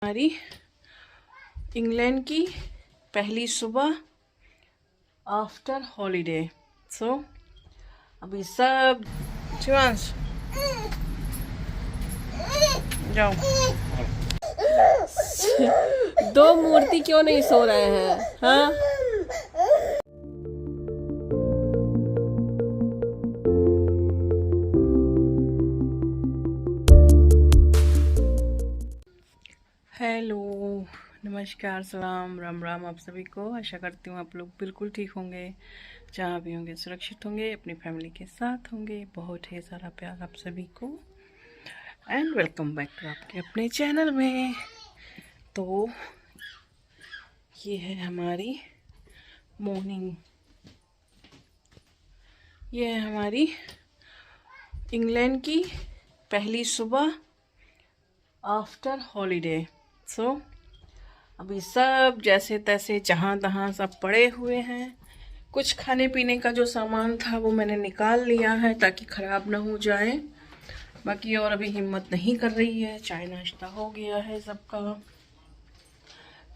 हमारी इंग्लैंड की पहली सुबह आफ्टर हॉलीडे। अभी सब शिवांश जाओ। दो मूर्ति क्यों नहीं सो रहे हैं? हाँ, हेलो, नमस्कार, सलाम, राम राम आप सभी को। आशा करती हूँ आप लोग बिल्कुल ठीक होंगे, जहाँ भी होंगे सुरक्षित होंगे, अपनी फैमिली के साथ होंगे। बहुत ढेर सारा प्यार आप सभी को एंड वेलकम बैक टू आपके अपने चैनल में। तो ये है हमारी मॉर्निंग, ये है हमारी इंग्लैंड की पहली सुबह आफ्टर हॉलीडे। अभी सब जैसे तैसे जहाँ तहाँ सब पड़े हुए हैं। कुछ खाने पीने का जो सामान था वो मैंने निकाल लिया है ताकि ख़राब ना हो जाए। बाकी और अभी हिम्मत नहीं कर रही है। चाय नाश्ता हो गया है सबका।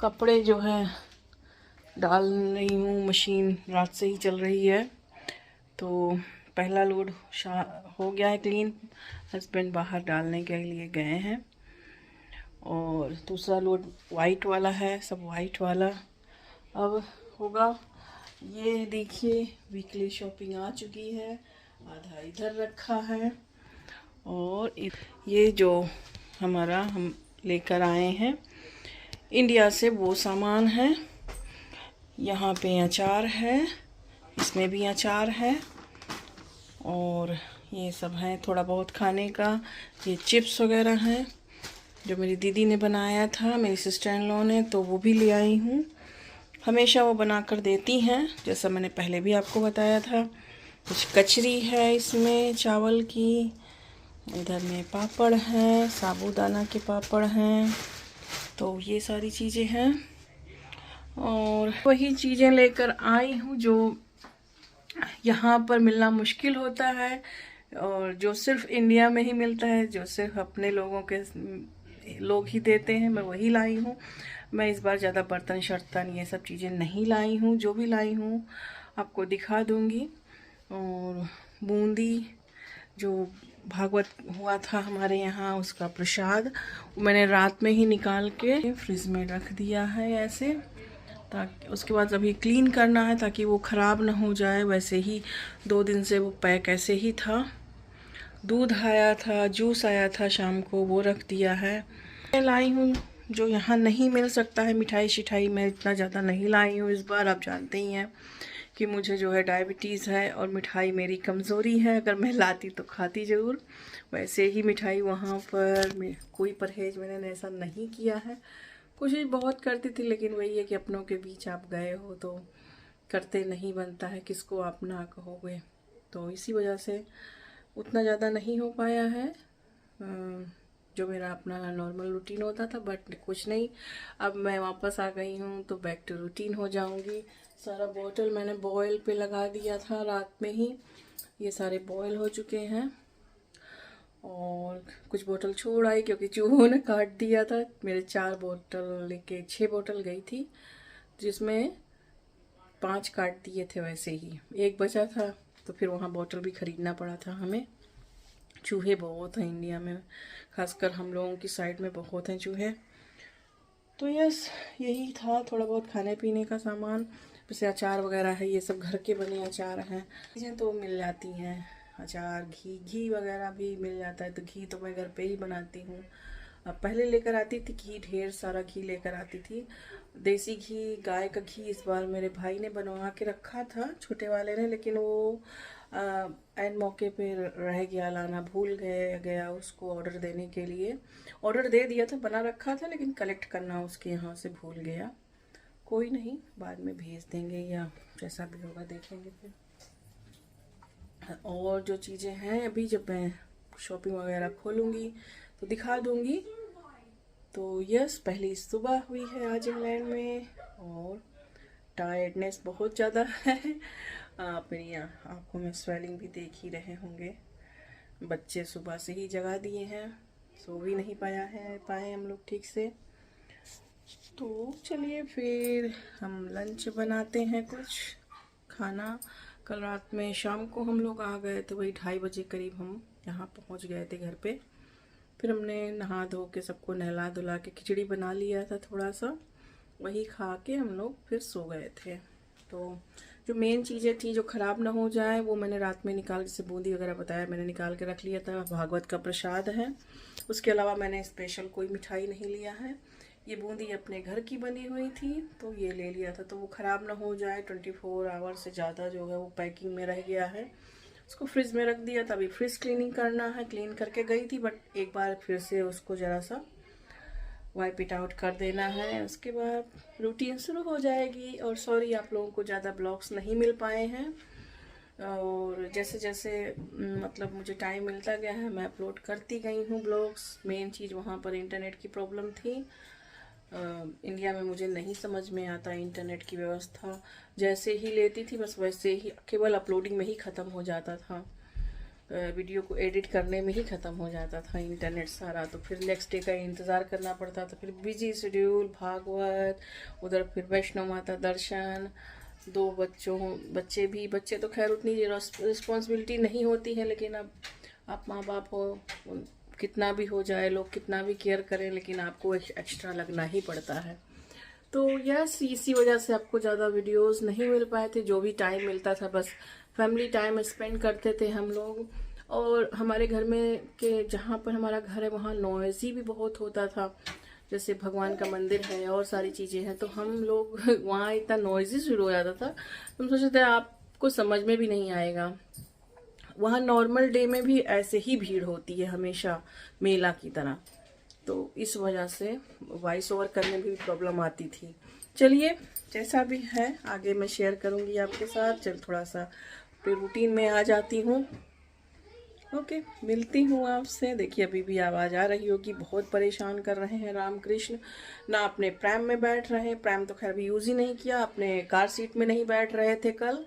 कपड़े जो है डाल रही हूँ, मशीन रात से ही चल रही है। तो पहला लोड हो गया है क्लीन, हस्बैंड बाहर डालने के लिए गए हैं। और दूसरा लोड वाइट वाला है, सब वाइट वाला अब होगा। ये देखिए वीकली शॉपिंग आ चुकी है, आधा इधर रखा है। और ये जो हम लेकर आए हैं इंडिया से वो सामान है। यहाँ पे अचार है, इसमें भी अचार है, और ये सब है थोड़ा बहुत खाने का। ये चिप्स वगैरह हैं जो मेरी दीदी ने बनाया था, मेरी सिस्टर इन लॉ ने, तो वो भी ले आई हूँ। हमेशा वो बना कर देती हैं, जैसा मैंने पहले भी आपको बताया था। कुछ कचरी है इसमें चावल की, इधर में पापड़ हैं, साबूदाना के पापड़ हैं। तो ये सारी चीज़ें हैं और वही चीज़ें लेकर आई हूँ जो यहाँ पर मिलना मुश्किल होता है और जो सिर्फ इंडिया में ही मिलता है, जो सिर्फ अपने लोग ही देते हैं, मैं वही लाई हूँ। मैं इस बार ज़्यादा बर्तन शर्तन ये सब चीज़ें नहीं लाई हूँ। जो भी लाई हूँ आपको दिखा दूँगी। और बूंदी जो भागवत हुआ था हमारे यहाँ, उसका प्रसाद मैंने रात में ही निकाल के फ्रिज में रख दिया है ऐसे, ताकि उसके बाद अभी क्लीन करना है ताकि वो ख़राब ना हो जाए। वैसे ही 2 दिन से वो पैक ऐसे ही था। दूध आया था, जूस आया था शाम को, वो रख दिया है। मैं लाई हूँ जो यहाँ नहीं मिल सकता है। मिठाई शिठाई मैं इतना ज़्यादा नहीं लाई हूँ इस बार। आप जानते ही हैं कि मुझे जो है डायबिटीज़ है और मिठाई मेरी कमज़ोरी है। अगर मैं लाती तो खाती ज़रूर। वैसे ही मिठाई वहाँ पर कोई परहेज़ मैंने ऐसा नहीं किया है। कोशिश बहुत करती थी, लेकिन वही है कि अपनों के बीच आप गए हो तो करते नहीं बनता है, किसको आप ना कहोगे। तो इसी वजह से उतना ज़्यादा नहीं हो पाया है जो मेरा अपना नॉर्मल रूटीन होता था। बट कुछ नहीं, अब मैं वापस आ गई हूँ तो बैक टू रूटीन हो जाऊँगी। सारा बॉटल मैंने बॉयल पे लगा दिया था रात में ही, ये सारे बॉयल हो चुके हैं। और कुछ बोतल छोड़ आई क्योंकि चूहों ने काट दिया था। मेरे 4 बोतल लेके 6 बोतल गई थी, जिसमें 5 काट दिए थे। वैसे ही एक बचा था तो फिर वहाँ बोतल भी ख़रीदना पड़ा था हमें। चूहे बहुत हैं इंडिया में, खासकर हम लोगों की साइड में बहुत हैं चूहे। तो यस, यही था थोड़ा बहुत खाने पीने का सामान। जैसे अचार वगैरह है, ये सब घर के बने अचार हैं, चीज़ें तो मिल जाती हैं। अचार, घी वगैरह भी मिल जाता है। तो घी तो मैं घर पे ही बनाती हूँ। अब पहले लेकर आती थी घी, ढेर सारा घी लेकर आती थी, देसी घी, गाय का घी। इस बार मेरे भाई ने बनवा के रखा था, छोटे वाले ने, लेकिन वो एन मौके पे रह गया, लाना भूल गया उसको ऑर्डर देने के लिए। ऑर्डर दे दिया था, बना रखा था, लेकिन कलेक्ट करना उसके यहाँ से भूल गया। कोई नहीं, बाद में भेज देंगे या जैसा भी होगा देखेंगे फिर। और जो चीज़ें हैं अभी जब मैं शॉपिंग वगैरह खोलूँगी तो दिखा दूँगी। तो यस, पहली सुबह हुई है आज इंग्लैंड में और टायर्डनेस बहुत ज़्यादा है। आप मेरी आँखों में स्वेलिंग भी देख ही रहे होंगे। बच्चे सुबह से ही जगा दिए हैं, सो भी नहीं पाए हम लोग ठीक से। तो चलिए फिर हम लंच बनाते हैं कुछ खाना। कल रात में शाम को हम लोग आ गए थे, वही 2:30 बजे करीब हम यहाँ पहुँच गए थे घर पे। फिर हमने नहा धो के सबको नहला धुला के खिचड़ी बना लिया था थोड़ा सा, वही खा के हम लोग फिर सो गए थे। तो जो मेन चीज़ें थी जो ख़राब ना हो जाए वो मैंने रात में निकाल, जैसे बूंदी वगैरह बताया, मैंने निकाल के रख लिया था। भागवत का प्रसाद है, उसके अलावा मैंने स्पेशल कोई मिठाई नहीं लिया है। ये बूंदी अपने घर की बनी हुई थी तो ये ले लिया था, तो वो ख़राब ना हो जाए। 24 आवर से ज़्यादा जो है वो पैकिंग में रह गया है, उसको फ्रिज में रख दिया था। अभी फ्रिज क्लीनिंग करना है, क्लीन करके गई थी, बट एक बार फिर से उसको ज़रा सा वाइप इट आउट कर देना है। उसके बाद रूटीन शुरू हो जाएगी। और सॉरी आप लोगों को ज़्यादा ब्लॉग्स नहीं मिल पाए हैं, और जैसे जैसे मतलब मुझे टाइम मिलता गया है मैं अपलोड करती गई हूँ ब्लॉग्स। मेन चीज़ वहाँ पर इंटरनेट की प्रॉब्लम थी। इंडिया में मुझे नहीं समझ में आता इंटरनेट की व्यवस्था, जैसे ही लेती थी बस वैसे ही केवल अपलोडिंग में ही ख़त्म हो जाता था, वीडियो को एडिट करने में ही ख़त्म हो जाता था इंटरनेट सारा। तो फिर नेक्स्ट डे का इंतज़ार करना पड़ता था, फिर बिजी शेड्यूल, भागवत, उधर फिर वैष्णो माता दर्शन, 2 बच्चे तो खैर उतनी रिस्पॉन्सिबिलिटी नहीं होती है, लेकिन अब आप माँ बाप हो, कितना भी हो जाए, लोग कितना भी केयर करें, लेकिन आपको एक्स्ट्रा लगना ही पड़ता है। तो यस, इसी वजह से आपको ज़्यादा वीडियोस नहीं मिल पाए थे। जो भी टाइम मिलता था बस फैमिली टाइम स्पेंड करते थे हम लोग। और हमारे घर में के जहाँ पर हमारा घर है वहाँ नॉइज़ी भी बहुत होता था, जैसे भगवान का मंदिर है और सारी चीज़ें हैं, तो हम लोग वहाँ इतना नॉइज़ी शुरू हो जाता था, हम सोचते थे आपको समझ में भी नहीं आएगा। वहाँ नॉर्मल डे में भी ऐसे ही भीड़ होती है हमेशा, मेला की तरह। तो इस वजह से वॉइस ओवर करने में भी प्रॉब्लम आती थी। चलिए जैसा भी है आगे मैं शेयर करूँगी आपके साथ। चल थोड़ा सा फिर रूटीन में आ जाती हूँ। ओके, मिलती हूँ आपसे। देखिए अभी भी आवाज़ आ रही होगी, बहुत परेशान कर रहे हैं रामकृष्ण। ना अपने प्रैम में बैठ रहे हैं, प्रैम तो खैर अभी यूज़ ही नहीं किया, अपने कार सीट में नहीं बैठ रहे थे कल।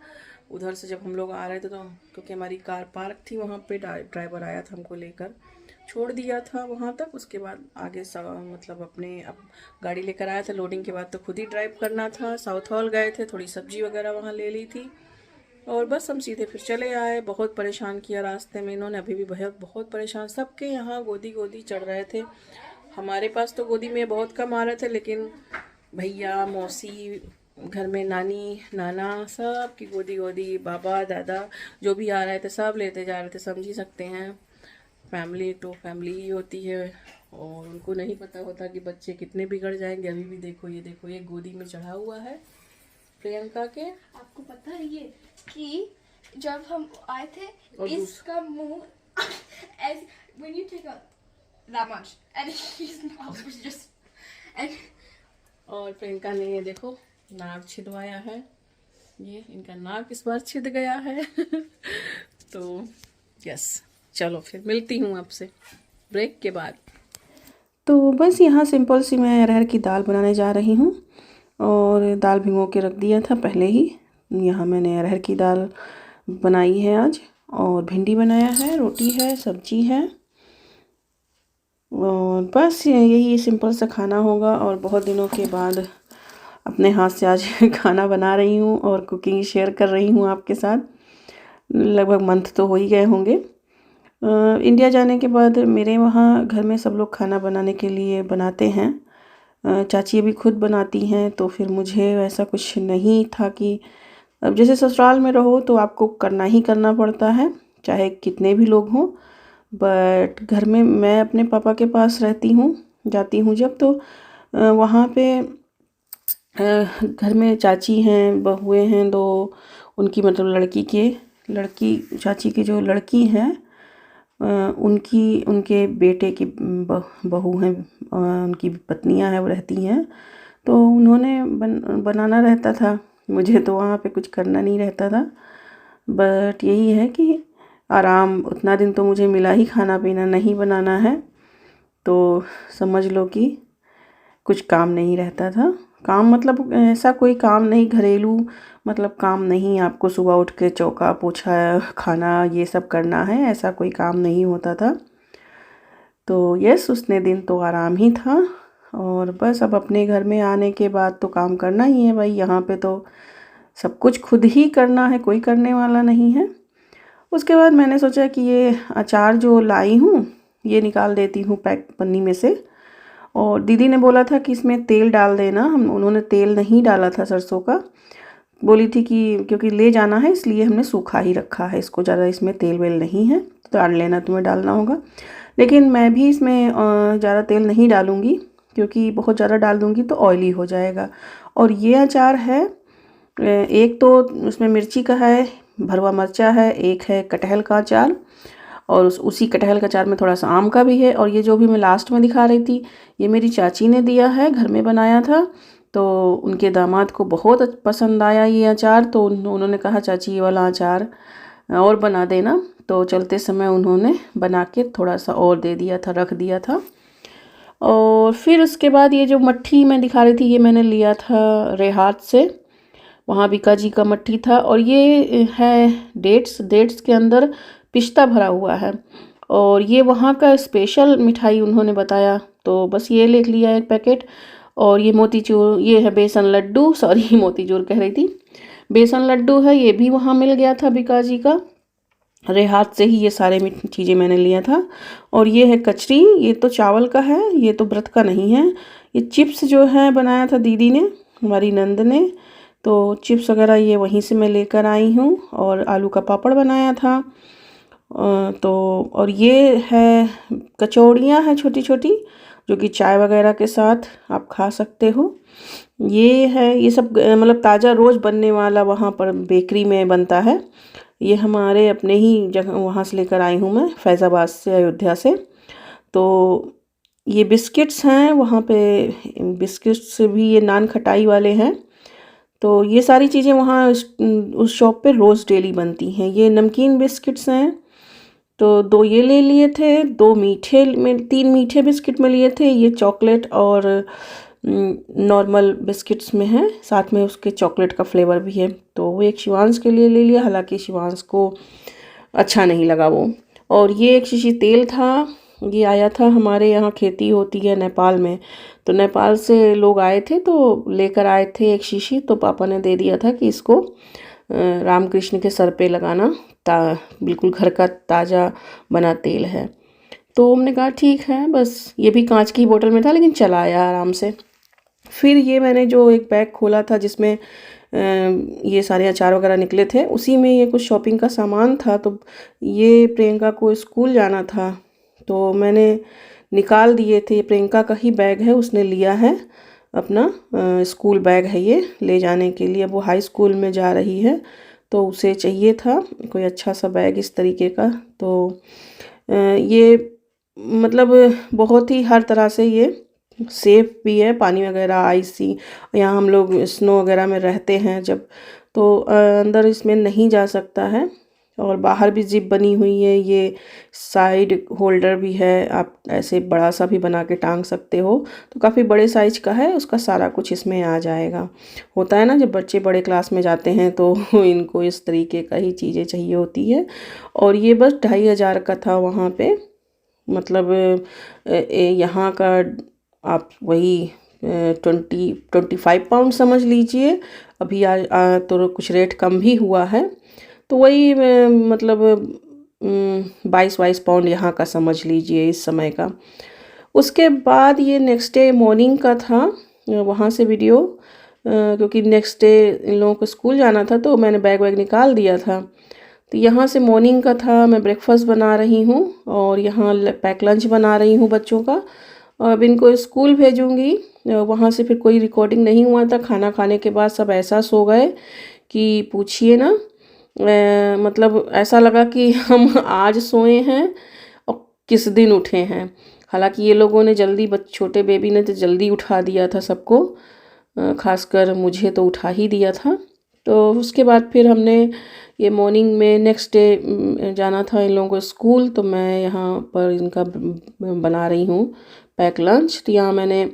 उधर से जब हम लोग आ रहे थे तो क्योंकि हमारी कार पार्क थी वहाँ पे, ड्राइवर आया था हमको लेकर, छोड़ दिया था वहाँ तक। उसके बाद आगे मतलब अपने अब गाड़ी लेकर आया था, लोडिंग के बाद तो खुद ही ड्राइव करना था। साउथ हॉल गए थे, थोड़ी सब्जी वगैरह वहाँ ले ली थी और बस हम सीधे फिर चले आए। बहुत परेशान किया रास्ते में इन्होंने, अभी भी बहुत परेशान। सबके यहाँ गोदी चढ़ रहे थे, हमारे पास तो गोदी में बहुत कम आ रहे थे, लेकिन भैया मौसी, घर में नानी नाना, सब की गोदी, बाबा दादा जो भी आ रहे थे सब लेते जा रहे थे। समझ ही सकते हैं, फैमिली तो फैमिली ही होती है, और उनको नहीं पता होता कि बच्चे कितने बिगड़ जाएंगे। अभी भी देखो ये गोदी में चढ़ा हुआ है प्रियंका के। आपको पता है ये कि जब हम आए थे और इसका मुंह as when you take out that much and his mouth was just and और प्रियंका ने ये देखो नाक छिदवाया है, ये इनका नाक इस बार छिद गया है। तो यस, चलो फिर मिलती हूँ आपसे ब्रेक के बाद। तो बस यहाँ सिंपल सी मैं अरहर की दाल बनाने जा रही हूँ, और दाल भिगो के रख दिया था पहले ही। यहाँ मैंने अरहर की दाल बनाई है आज, और भिंडी बनाया है, रोटी है, सब्जी है, और बस यही सिंपल सा खाना होगा। और बहुत दिनों के बाद अपने हाथ से आज खाना बना रही हूँ और कुकिंग शेयर कर रही हूँ आपके साथ। लगभग मंथ तो हो ही गए होंगे। इंडिया जाने के बाद मेरे वहाँ घर में सब लोग खाना बनाने के लिए बनाते हैं, चाची भी खुद बनाती हैं, तो फिर मुझे वैसा कुछ नहीं था कि अब जैसे ससुराल में रहो तो आपको करना ही करना पड़ता है चाहे कितने भी लोग हों। बट घर में मैं अपने पापा के पास रहती हूँ, जाती हूँ जब, तो वहाँ पे घर में चाची हैं, बहुएं हैं 2, उनकी मतलब लड़की चाची की जो लड़की हैं उनके बेटे की बहू हैं, उनकी पत्नियां हैं, वो रहती हैं। तो उन्होंने बनाना रहता था, मुझे तो वहाँ पे कुछ करना नहीं रहता था। बट यही है कि आराम, उतना दिन तो मुझे मिला ही खाना पीना नहीं बनाना है, तो समझ लो कि कुछ काम नहीं रहता था। काम मतलब ऐसा कोई काम नहीं, घरेलू मतलब काम नहीं, आपको सुबह उठ के चौका पोछा खाना ये सब करना है, ऐसा कोई काम नहीं होता था। तो यस, उसने दिन तो आराम ही था। और बस अब अपने घर में आने के बाद तो काम करना ही है भाई। यहाँ पे तो सब कुछ खुद ही करना है, कोई करने वाला नहीं है। उसके बाद मैंने सोचा कि ये अचार जो लाई हूँ ये निकाल देती हूँ पैक पन्नी में से। और दीदी ने बोला था कि इसमें तेल डाल देना, उन्होंने तेल नहीं डाला था सरसों का। बोली थी कि क्योंकि ले जाना है इसलिए हमने सूखा ही रखा है इसको, ज़्यादा इसमें तेल वेल नहीं है, तो डाल लेना, तुम्हें डालना होगा। लेकिन मैं भी इसमें ज़्यादा तेल नहीं डालूँगी, क्योंकि बहुत ज़्यादा डाल दूँगी तो ऑयली हो जाएगा। और ये अचार है, एक तो उसमें मिर्ची का है, भरवा मिर्चा है, एक है कटहल का अचार, और उसी कटहल का अचार में थोड़ा सा आम का भी है। और ये जो भी मैं लास्ट में दिखा रही थी ये मेरी चाची ने दिया है, घर में बनाया था, तो उनके दामाद को बहुत पसंद आया ये अचार। तो उन्होंने कहा चाची ये वाला अचार और बना देना, तो चलते समय उन्होंने बना के थोड़ा सा और दे दिया था, रख दिया था। और फिर उसके बाद ये जो मट्ठी मैं दिखा रही थी ये मैंने लिया था रेहात से, वहाँ बीका जी का मट्ठी था। और ये है डेट्स के अंदर पिस्ता भरा हुआ है, और ये वहाँ का स्पेशल मिठाई उन्होंने बताया, तो बस ये ले लिया एक पैकेट। और ये मोतीचूर, ये है बेसन लड्डू, सॉरी मोतीचूर कह रही थी, बेसन लड्डू है, ये भी वहाँ मिल गया था बीका जी का। रेहात से ही ये सारे चीज़ें मैंने लिया था। और ये है कचरी, ये तो चावल का है, ये तो व्रत का नहीं है। ये चिप्स जो है बनाया था दीदी ने, हमारी नंद ने, तो चिप्स वगैरह ये वहीं से मैं लेकर आई हूँ। और आलू का पापड़ बनाया था। तो और ये है कचौड़ियाँ हैं छोटी छोटी, जो कि चाय वगैरह के साथ आप खा सकते हो। ये है, ये सब मतलब ताज़ा रोज़ बनने वाला वहाँ पर बेकरी में बनता है। ये हमारे अपने ही जगह वहाँ से लेकर आई हूँ मैं, फैज़ाबाद से, अयोध्या से। तो ये बिस्किट्स हैं, वहाँ पे बिस्किट्स भी ये नान खटाई वाले हैं। तो ये सारी चीज़ें वहाँ उस शॉप पे रोज़ डेली बनती हैं। ये नमकीन बिस्किट्स हैं, तो 2 ये ले लिए थे, 2 मीठे में, 3 मीठे बिस्किट में लिए थे। ये चॉकलेट और नॉर्मल बिस्किट्स में है, साथ में उसके चॉकलेट का फ्लेवर भी है। तो वो एक शिवांश के लिए ले लिया, हालांकि शिवांश को अच्छा नहीं लगा वो। और ये एक शीशी तेल था, ये आया था, हमारे यहाँ खेती होती है नेपाल में, तो नेपाल से लोग आए थे तो लेकर आए थे एक शीशी, तो पापा ने दे दिया था कि इसको रामकृष्ण के सर पे लगाना, बिल्कुल घर का ताज़ा बना तेल है। तो हमने कहा ठीक है, बस ये भी कांच की बोतल में था, लेकिन चला आया आराम से। फिर ये मैंने जो एक बैग खोला था जिसमें ये सारे अचार वगैरह निकले थे, उसी में ये कुछ शॉपिंग का सामान था। तो ये प्रियंका को स्कूल जाना था, तो मैंने निकाल दिए थे। ये प्रियंका का ही बैग है, उसने लिया है अपना स्कूल बैग है ये ले जाने के लिए। वो हाई स्कूल में जा रही है, तो उसे चाहिए था कोई अच्छा सा बैग इस तरीके का। तो ये मतलब बहुत ही हर तरह से ये सेफ़ भी है, पानी वगैरह आइसी, यहाँ हम लोग स्नो वगैरह में रहते हैं जब, तो अंदर इसमें नहीं जा सकता है। और बाहर भी जिप बनी हुई है, ये साइड होल्डर भी है, आप ऐसे बड़ा सा भी बना के टांग सकते हो। तो काफ़ी बड़े साइज का है, उसका सारा कुछ इसमें आ जाएगा। होता है ना जब बच्चे बड़े क्लास में जाते हैं तो इनको इस तरीके का ही चीज़ें चाहिए होती है। और ये बस 2500 का था वहाँ पे, मतलब यहाँ का आप वही 25 पाउंड समझ लीजिए। अभी तो कुछ रेट कम भी हुआ है, तो वही मतलब 22 पाउंड यहाँ का समझ लीजिए इस समय का। उसके बाद ये नेक्स्ट डे मॉर्निंग का था, वहाँ से वीडियो, क्योंकि नेक्स्ट डे इन लोगों को स्कूल जाना था, तो मैंने बैग वैग निकाल दिया था। तो यहाँ से मॉर्निंग का था, मैं ब्रेकफास्ट बना रही हूँ और यहाँ पैक लंच बना रही हूँ बच्चों का। अब इनको स्कूल भेजूँगी। वहाँ से फिर कोई रिकॉर्डिंग नहीं हुआ था। खाना खाने के बाद सब ऐसा सो गए कि पूछिए ना, मतलब ऐसा लगा कि हम आज सोए हैं और किस दिन उठे हैं। हालांकि ये लोगों ने जल्दी, छोटे बेबी ने तो जल्दी उठा दिया था सबको, खासकर मुझे तो उठा ही दिया था। तो उसके बाद फिर हमने ये मॉर्निंग में नेक्स्ट डे जाना था इन लोगों को स्कूल, तो मैं यहाँ पर इनका बना रही हूँ पैक लंच। तो यहाँ मैंने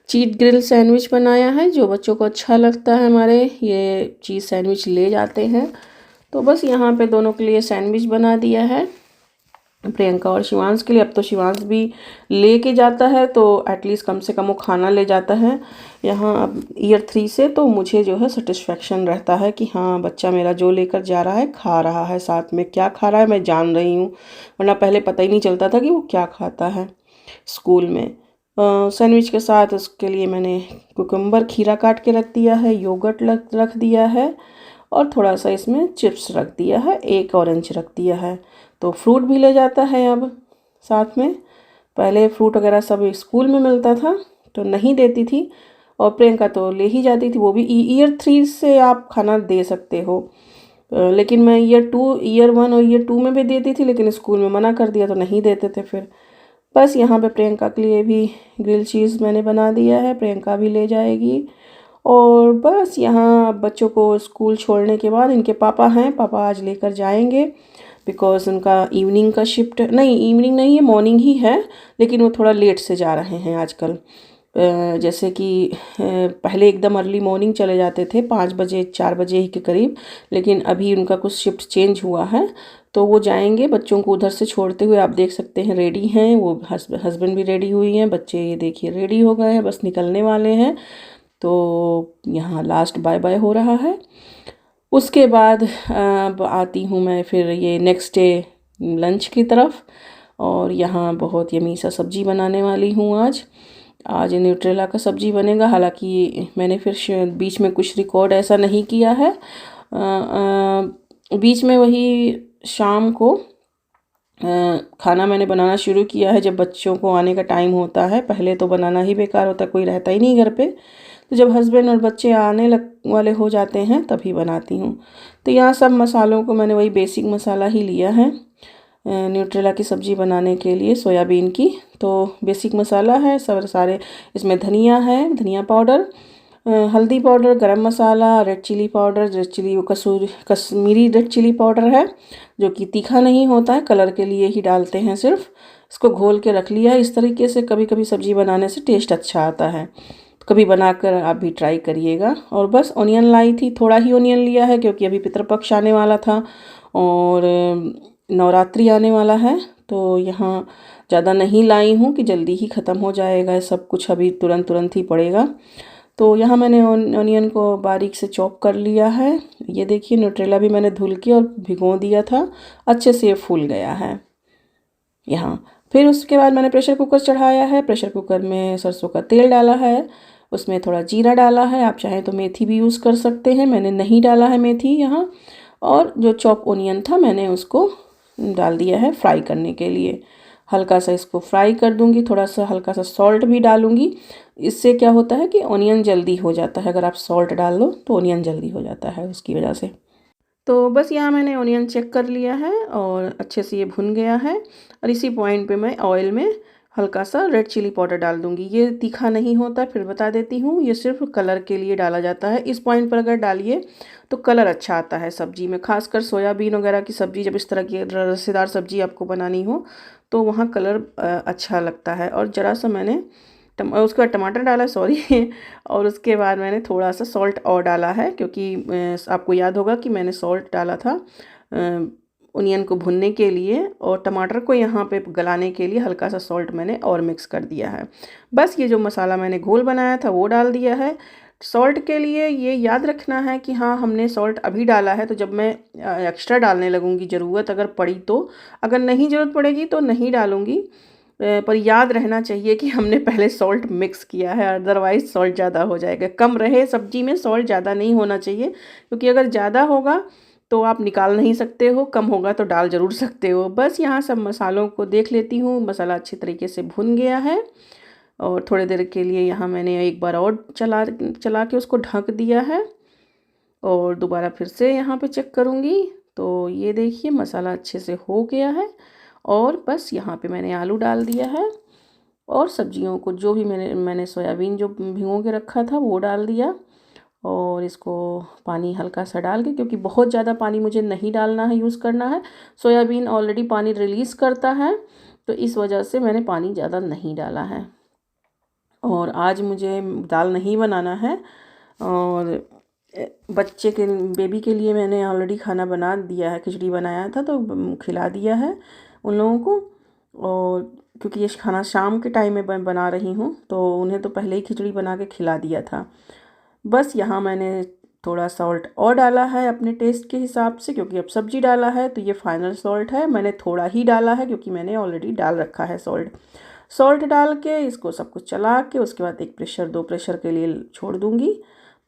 चीज़ ग्रिल सैंडविच बनाया है, जो बच्चों को अच्छा लगता है हमारे, ये चीज़ सैंडविच ले जाते हैं। तो बस यहाँ पे दोनों के लिए सैंडविच बना दिया है। प्रियंका और शिवांश के लिए। अब तो शिवांश भी लेके जाता है, तो एटलीस्ट कम से कम वो खाना ले जाता है यहाँ अब ईयर 3 से। तो मुझे जो है सेटिस्फेक्शन रहता है कि हाँ बच्चा मेरा जो लेकर जा रहा है खा रहा है, साथ में क्या खा रहा है मैं जान रही हूँ, वरना पहले पता ही नहीं चलता था कि वो क्या खाता है स्कूल में। सैंडविच के साथ उसके लिए मैंने कुकुम्बर खीरा काट के रख दिया है, योगर्ट रख दिया है, और थोड़ा सा इसमें चिप्स रख दिया है, एक ऑरेंज रख दिया है। तो फ्रूट भी ले जाता है अब साथ में। पहले फ्रूट वगैरह सब स्कूल में मिलता था तो नहीं देती थी, और प्रियंका तो ले ही जाती थी। वो भी ईयर 3 से आप खाना दे सकते हो, लेकिन मैं ईयर 1 और ईयर 2 में भी देती थी, लेकिन स्कूल में मना कर दिया तो नहीं देते थे फिर। बस यहाँ पे प्रियंका के लिए भी ग्रिल चीज़ मैंने बना दिया है, प्रियंका भी ले जाएगी। और बस यहाँ बच्चों को स्कूल छोड़ने के बाद इनके पापा हैं, पापा आज लेकर जाएंगे, बिकॉज़ उनका इवनिंग का शिफ्ट नहीं, इवनिंग नहीं है, मॉर्निंग ही है, लेकिन वो थोड़ा लेट से जा रहे हैं आजकल। जैसे कि पहले एकदम अर्ली मॉर्निंग चले जाते थे 5 बजे 4 बजे ही के करीब, लेकिन अभी उनका कुछ शिफ्ट चेंज हुआ है, तो वो जाएंगे बच्चों को उधर से छोड़ते हुए। आप देख सकते हैं रेडी हैं वो, हस्बैंड भी रेडी हुई हैं, बच्चे ये देखिए रेडी हो गए हैं, बस निकलने वाले हैं। तो यहाँ लास्ट बाय बाय हो रहा है। उसके बाद अब आती हूँ मैं फिर ये नेक्स्ट डे लंच की तरफ, और यहाँ बहुत यमी सा सब्ज़ी बनाने वाली हूँ आज न्यूट्रेला का सब्ज़ी बनेगा। हालांकि मैंने फिर बीच में कुछ रिकॉर्ड ऐसा नहीं किया है, बीच में वही शाम को खाना मैंने बनाना शुरू किया है जब बच्चों को आने का टाइम होता है। पहले तो बनाना ही बेकार होता है, कोई रहता ही नहीं घर पे, तो जब हस्बैंड और बच्चे आने वाले हो जाते हैं तभी बनाती हूँ। तो यहाँ सब मसालों को मैंने वही बेसिक मसाला ही लिया है न्यूट्रेला की सब्ज़ी बनाने के लिए, सोयाबीन की। तो बेसिक मसाला है सब सारे, इसमें धनिया है, धनिया पाउडर, हल्दी powder, garam masala, red chilli powder, red chilli वो कश्मीरी रेड चिली पाउडर है जो कि तीखा नहीं होता है, कलर के लिए ही डालते हैं सिर्फ। इसको घोल के रख लिया है इस तरीके से, कभी कभी सब्ज़ी बनाने से टेस्ट अच्छा आता है, कभी बनाकर आप भी ट्राई करिएगा। और बस ऑनियन लाई थी, थोड़ा ही ऑनियन लिया है क्योंकि अभी पितृपक्ष आने वाला था और नवरात्रि आने वाला है, तो यहाँ ज़्यादा नहीं लाई हूँ कि जल्दी ही ख़त्म हो जाएगा सब कुछ, अभी तुरंत ही पड़ेगा। तो यहाँ मैंने ऑनियन को बारीक से चॉप कर लिया है। ये देखिए न्यूट्रेला भी मैंने धुल के और भिगो दिया था, अच्छे से फूल गया है यहाँ। फिर उसके बाद मैंने प्रेशर कुकर चढ़ाया है, प्रेशर कुकर में सरसों का तेल डाला है, उसमें थोड़ा जीरा डाला है, आप चाहें तो मेथी भी यूज़ कर सकते हैं, मैंने नहीं डाला है मेथी यहाँ। और जो चॉप ओनियन था मैंने उसको डाल दिया है फ्राई करने के लिए। हल्का सा इसको फ्राई कर दूंगी, थोड़ा सा हल्का सा सॉल्ट भी डालूंगी। इससे क्या होता है कि ओनियन जल्दी हो जाता है, अगर आप सॉल्ट डाल लो तो ओनियन जल्दी हो जाता है उसकी वजह से। तो बस यहाँ मैंने ओनियन चेक कर लिया है और अच्छे से ये भुन गया है, और इसी पॉइंट पे मैं ऑयल में हल्का सा रेड चिली पाउडर डाल दूंगी। ये तीखा नहीं होता, फिर बता देती हूँ, ये सिर्फ कलर के लिए डाला जाता है। इस पॉइंट पर अगर डालिए तो कलर अच्छा आता है सब्जी में, खासकर सोयाबीन वगैरह की सब्ज़ी, जब इस तरह की रसेदार सब्ज़ी आपको बनानी हो तो वहाँ कलर अच्छा लगता है। और ज़रा सा मैंने उसके बाद टमाटर डाला, सॉरी और उसके बाद मैंने थोड़ा सा सॉल्ट और डाला है, क्योंकि आपको याद होगा कि मैंने सॉल्ट डाला था ओनियन को भुनने के लिए, और टमाटर को यहाँ पे गलाने के लिए हल्का सा सॉल्ट मैंने और मिक्स कर दिया है। बस ये जो मसाला मैंने घोल बनाया था वो डाल दिया है। सॉल्ट के लिए ये याद रखना है कि हाँ हमने सॉल्ट अभी डाला है, तो जब मैं एक्स्ट्रा डालने लगूँगी ज़रूरत अगर पड़ी तो, अगर नहीं ज़रूरत पड़ेगी तो नहीं डालूँगी, पर याद रहना चाहिए कि हमने पहले सॉल्ट मिक्स किया है, अदरवाइज़ सॉल्ट ज़्यादा हो जाएगा। कम रहे सब्ज़ी में, सॉल्ट ज़्यादा नहीं होना चाहिए, क्योंकि अगर ज़्यादा होगा तो आप निकाल नहीं सकते हो, कम होगा तो डाल ज़रूर सकते हो। बस यहाँ सब मसालों को देख लेती हूँ, मसाला अच्छी तरीके से भुन गया है, और थोड़ी देर के लिए यहाँ मैंने एक बार और चला के उसको ढक दिया है, और दोबारा फिर से यहाँ पे चेक करूँगी। तो ये देखिए मसाला अच्छे से हो गया है, और बस यहाँ पे मैंने आलू डाल दिया है, और सब्जियों को जो भी मैंने सोयाबीन जो भिगो के रखा था वो डाल दिया, और इसको पानी हल्का सा डाल के, क्योंकि बहुत ज़्यादा पानी मुझे नहीं डालना है, यूज़ करना है, सोयाबीन ऑलरेडी पानी रिलीज़ करता है, तो इस वजह से मैंने पानी ज़्यादा नहीं डाला है। और आज मुझे दाल नहीं बनाना है, और बच्चे के बेबी के लिए मैंने ऑलरेडी खाना बना दिया है, खिचड़ी बनाया था तो खिला दिया है, उन लोगों को। और क्योंकि ये खाना शाम के टाइम में मैं बना रही हूँ तो उन्हें तो पहले ही खिचड़ी बना के खिला दिया था। बस यहाँ मैंने थोड़ा सॉल्ट और डाला है अपने टेस्ट के हिसाब से, क्योंकि अब सब्जी डाला है तो ये फाइनल सॉल्ट है। मैंने थोड़ा ही डाला है क्योंकि मैंने ऑलरेडी डाल रखा है सॉल्ट। सॉल्ट डाल के इसको सब कुछ चला के उसके बाद एक प्रेशर 2 प्रेशर के लिए छोड़ दूँगी।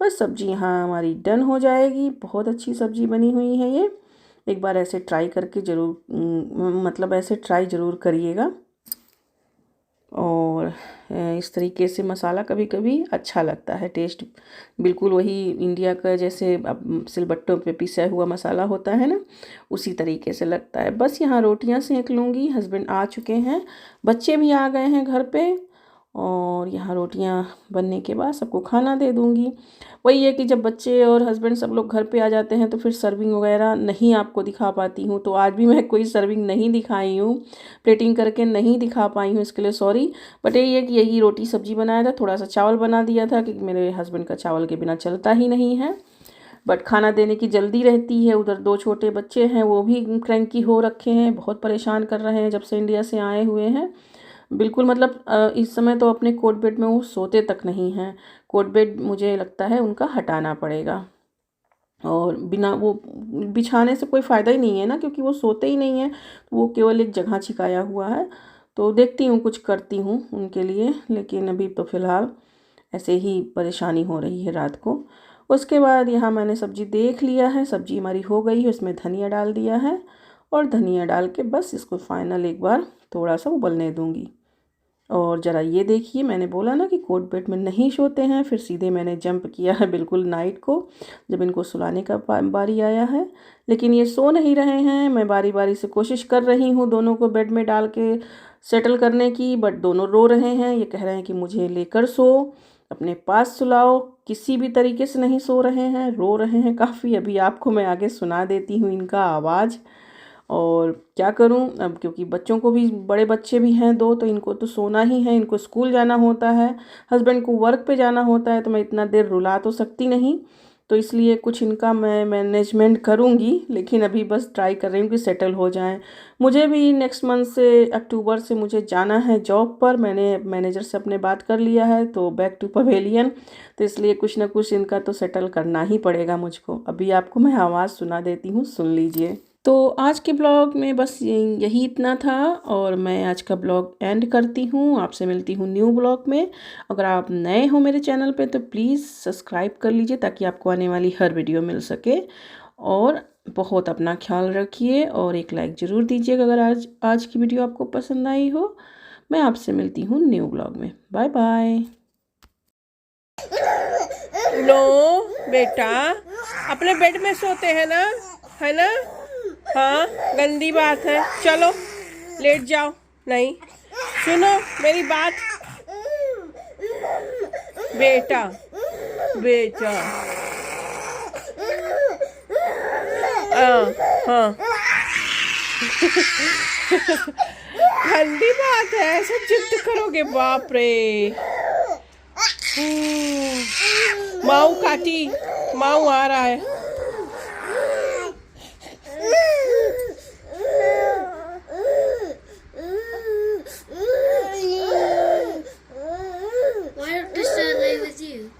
बस सब्जी यहाँ हमारी डन हो जाएगी। बहुत अच्छी सब्जी बनी हुई है ये। एक बार ऐसे ट्राई करके ज़रूर मतलब ऐसे ट्राई ज़रूर करिएगा। और इस तरीके से मसाला कभी कभी अच्छा लगता है, टेस्ट बिल्कुल वही इंडिया का जैसे अब सिलबट्टों पे पिसा हुआ मसाला होता है ना, उसी तरीके से लगता है। बस यहाँ रोटियां सेक लूँगी। हस्बैंड आ चुके हैं, बच्चे भी आ गए हैं घर पे, और यहाँ रोटियां बनने के बाद सबको खाना दे दूँगी। वही है कि जब बच्चे और हस्बैंड सब लोग घर पे आ जाते हैं तो फिर सर्विंग वगैरह नहीं आपको दिखा पाती हूँ। तो आज भी मैं कोई सर्विंग नहीं दिखाई हूँ, प्लेटिंग करके नहीं दिखा पाई हूँ, इसके लिए सॉरी। बट यही है कि यही रोटी सब्जी बनाया था, थोड़ा सा चावल बना दिया था क्योंकि मेरे हस्बैंड का चावल के बिना चलता ही नहीं है। बट खाना देने की जल्दी रहती है। उधर 2 छोटे बच्चे हैं, वो भी क्रैंकी हो रखे हैं, बहुत परेशान कर रहे हैं जब से इंडिया से आए हुए हैं। बिल्कुल मतलब इस समय तो अपने कोट बेड में वो सोते तक नहीं हैं। कोट बेड मुझे लगता है उनका हटाना पड़ेगा, और बिना वो बिछाने से कोई फ़ायदा ही नहीं है ना, क्योंकि वो सोते ही नहीं हैं। वो केवल एक जगह छिकाया हुआ है। तो देखती हूँ कुछ करती हूँ उनके लिए, लेकिन अभी तो फ़िलहाल ऐसे ही परेशानी हो रही है रात को। उसके बाद यहाँ मैंने सब्ज़ी देख लिया है, सब्ज़ी हमारी हो गई है, उसमें धनिया डाल दिया है, और धनिया डाल के बस इसको फाइनल एक बार थोड़ा सा उबलने दूँगी। और ज़रा ये देखिए, मैंने बोला ना कि कोट बेड में नहीं सोते हैं, फिर सीधे मैंने जंप किया है बिल्कुल नाइट को, जब इनको सुलाने का बारी आया है। लेकिन ये सो नहीं रहे हैं। मैं बारी बारी से कोशिश कर रही हूँ दोनों को बेड में डाल के सेटल करने की, बट दोनों रो रहे हैं। ये कह रहे हैं कि मुझे लेकर सो, अपने पास सुलाओ। किसी भी तरीके से नहीं सो रहे हैं, रो रहे हैं काफ़ी। अभी आपको मैं आगे सुना देती हूँ इनका आवाज़। और क्या करूं अब, क्योंकि बच्चों को भी, बड़े बच्चे भी हैं 2, तो इनको तो सोना ही है, इनको स्कूल जाना होता है, हस्बैंड को वर्क पे जाना होता है, तो मैं इतना देर रुला तो सकती नहीं। तो इसलिए कुछ इनका मैं मैनेजमेंट करूंगी, लेकिन अभी बस ट्राई कर रही हूँ कि सेटल हो जाएं। मुझे भी नेक्स्ट मंथ से, अक्टूबर से मुझे जाना है जॉब पर। मैंने मैनेजर से अपने बात कर लिया है, तो बैक टू पवेलियन। तो इसलिए कुछ ना कुछ इनका तो सेटल करना ही पड़ेगा मुझको। अभी आपको मैं आवाज़ सुना देती हूँ, सुन लीजिए। तो आज के ब्लॉग में बस यही इतना था, और मैं आज का ब्लॉग एंड करती हूँ। आपसे मिलती हूँ न्यू ब्लॉग में। अगर आप नए हो मेरे चैनल पे तो प्लीज़ सब्सक्राइब कर लीजिए, ताकि आपको आने वाली हर वीडियो मिल सके। और बहुत अपना ख्याल रखिए, और एक लाइक ज़रूर दीजिएगा अगर आज की वीडियो आपको पसंद आई हो। मैं आपसे मिलती हूँ न्यू ब्लॉग में। Bye bye. नो बेटा, अपने बेड में सोते हैं ना, है ना? हाँ, गंदी बात है। चलो लेट जाओ। नहीं, सुनो मेरी बात बेटा, बेटा। हाँ हाँ। गंदी बात है, ऐसे जिद करोगे? बाप रे। माऊ काटी, माऊ आ रहा है। Why don't just lay with you?